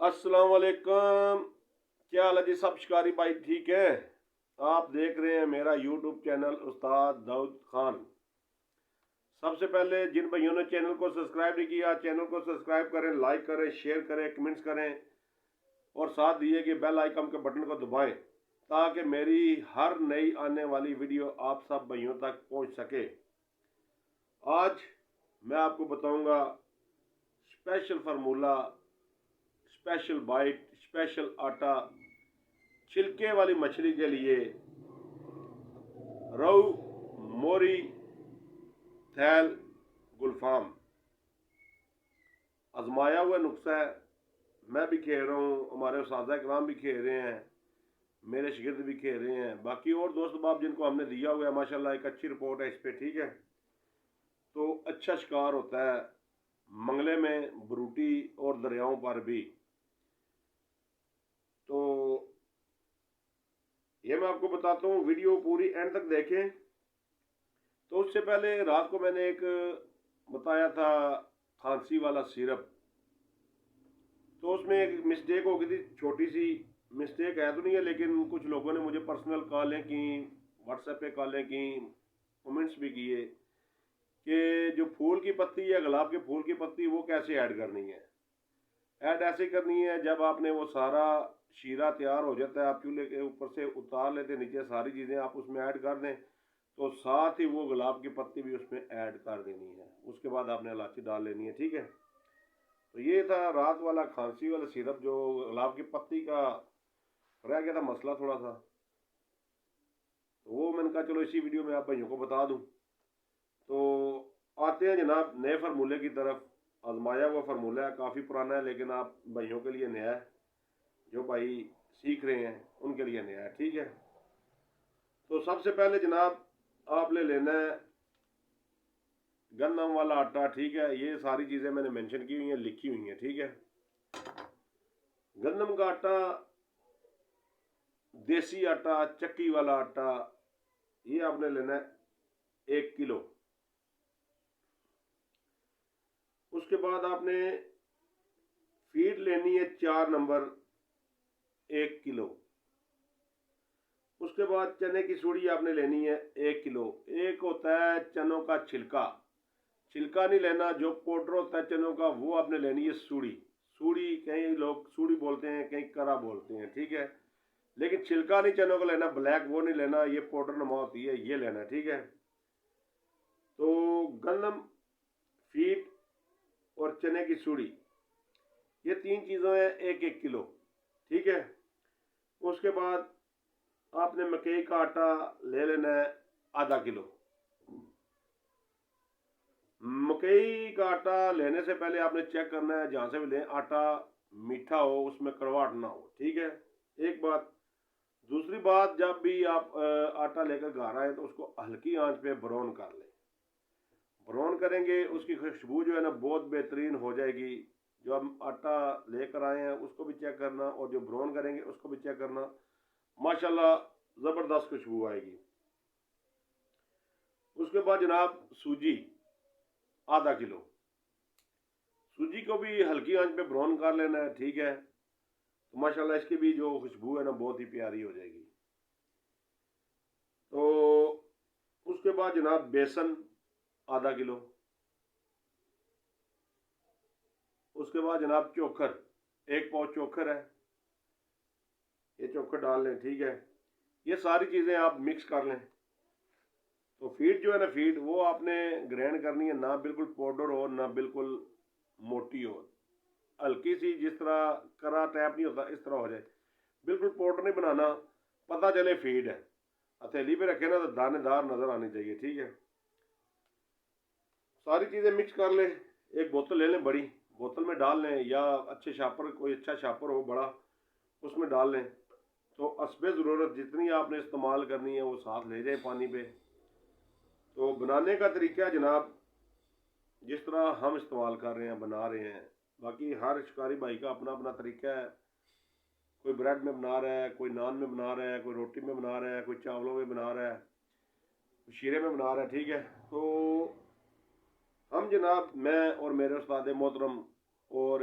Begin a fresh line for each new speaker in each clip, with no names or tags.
अस्सलाम वालेकुम। क्या हाल है जी? सब शिकारी भाई ठीक है? आप देख रहे हैं मेरा यूट्यूब चैनल उस्ताद दाऊद खान। सबसे पहले जिन भाइयों ने चैनल को सब्सक्राइब नहीं किया, चैनल को सब्सक्राइब करें, लाइक करें, शेयर करें, कमेंट्स करें और साथ दिए कि बेल आइकन के बटन को दबाएं ताकि मेरी हर नई आने वाली वीडियो आप सब भाइयों तक पहुंच सके। आज मैं आपको बताऊंगा special formula, special bite, special आटा छिलके वाली मछली के लिए। रोहू, मोरी, थैल, गुलफाम आजमाया हुआ नुस्खा है। मैं भी खेल रहा हूँ, हमारे उस्ताद इकराम भी खेल रहे हैं, मेरे शागिर्द भी खेल रहे हैं, बाकी और दोस्त बाप जिनको हमने दिया हुआ है माशाल्लाह एक अच्छी रिपोर्ट है इस पर। ठीक है, तो अच्छा शिकार होता है मंगले में, बरूटी और दरियाओं पर भी। तो ये मैं आपको बताता हूँ, वीडियो पूरी एंड तक देखें। तो उससे पहले रात को मैंने एक बताया था खांसी वाला सिरप, तो उसमें एक मिस्टेक हो गई थी, छोटी सी मिस्टेक है तो नहीं है, लेकिन कुछ लोगों ने मुझे पर्सनल कॉलें की, व्हाट्सएप पे कॉलें की, कमेंट्स भी किए कि जो फूल की पत्ती है, गुलाब के फूल की पत्ती, वो कैसे ऐड करनी है। ऐड ऐसे करनी है जब आपने वो सारा शीरा तैयार हो जाता है, आप चूल्हे के ऊपर से उतार लेते, नीचे सारी चीज़ें आप उसमें ऐड कर दें, तो साथ ही वो गुलाब की पत्ती भी उसमें ऐड कर देनी है। उसके बाद आपने इलायची डाल लेनी है। ठीक है, तो ये था रात वाला खांसी वाला सिरप, जो गुलाब की पत्ती का रह गया था मसला थोड़ा सा, तो वो मैंने कहा चलो इसी वीडियो में आप भाइयों को बता दूं। तो आते हैं जनाब नए फार्मूले की तरफ। आजमाया हुआ फार्मूला है, काफ़ी पुराना है, लेकिन आप भाइयों के लिए नया है, जो भाई सीख रहे हैं उनके लिए नया है। ठीक है, तो सबसे पहले जनाब आप ले लेना है गंदम वाला आटा। ठीक है, ये सारी चीज़ें मैंने मेंशन की हुई हैं, लिखी हुई हैं। ठीक है, गंदम का आटा, देसी आटा, चक्की वाला आटा, ये आपने लेना है 1 किलो। उसके बाद आपने फीड लेनी है 4 नंबर 1 किलो। उसके बाद चने की सूड़ी आपने लेनी है 1 किलो। एक होता है चनों का छिलका, छिलका नहीं लेना, जो पाउडर होता है चनों का वो आपने लेनी है सूड़ी। सूड़ी कई लोग सूड़ी बोलते हैं, कई करा बोलते हैं। ठीक है, लेकिन छिलका नहीं चनों को लेना, ब्लैक वो नहीं लेना, ये पाउडर नमा होती है, ये लेना। ठीक है, तो गंदम, फीड और चने की सूड़ी, ये 3 चीज़ें हैं 1-1 किलो। ठीक है, उसके बाद आपने मकई का आटा ले लेना है ½ किलो। मकई का आटा लेने से पहले आपने चेक करना है, जहाँ से भी लें, आटा मीठा हो, उसमें कड़वाहट ना हो। ठीक है, एक बात। दूसरी बात, जब भी आप आटा लेकर घर आए तो उसको हल्की आंच पे ब्राउन कर लें। ब्राउन करेंगे, उसकी खुशबू जो है ना बहुत बेहतरीन हो जाएगी। जो हम आटा लेकर आए हैं उसको भी चेक करना, और जो ब्राउन करेंगे उसको भी चेक करना, माशाल्लाह ज़बरदस्त खुशबू आएगी। उसके बाद जनाब सूजी ½ किलो, सूजी को भी हल्की आंच पे ब्राउन कर लेना है। ठीक है, तो माशाल्लाह इसकी भी जो खुशबू है ना बहुत ही प्यारी हो जाएगी। तो उसके बाद जनाब बेसन ½ किलो। उसके बाद जनाब चोखर, 1 पाव चोखर है, ये चोखर डाल लें। ठीक है, ये सारी चीज़ें आप मिक्स कर लें। तो फीड जो है ना, फीड वो आपने ग्राइंड करनी है, ना बिल्कुल पाउडर हो ना बिल्कुल मोटी हो, हल्की सी, जिस तरह करा टैप नहीं होता इस तरह हो जाए। बिल्कुल पाउडर नहीं बनाना, पता चले फीड है। हथेली पे रखे ना तो दानेदार नज़र आनी चाहिए। ठीक है, सारी चीज़ें मिक्स कर लें। एक बोतल ले लें, बड़ी बोतल में डाल लें, या अच्छे शापर, कोई अच्छा शापर हो बड़ा, उसमें डाल लें। तो हस्बे ज़रूरत जितनी आपने इस्तेमाल करनी है वो साथ ले जाए पानी पे। तो बनाने का तरीका जनाब जिस तरह हम इस्तेमाल कर रहे हैं, बना रहे हैं, बाकी हर शिकारी भाई का अपना अपना तरीका है। कोई ब्रेड में बना रहा है, कोई नान में बना रहा है, कोई रोटी में बना रहा है, कोई चावलों में बना रहा है, कोई शीरे में बना रहा है। ठीक है, तो हम जनाब, मैं और मेरे उस्ताद मोहतरम और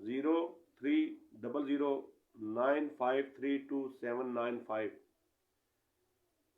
03009532 795،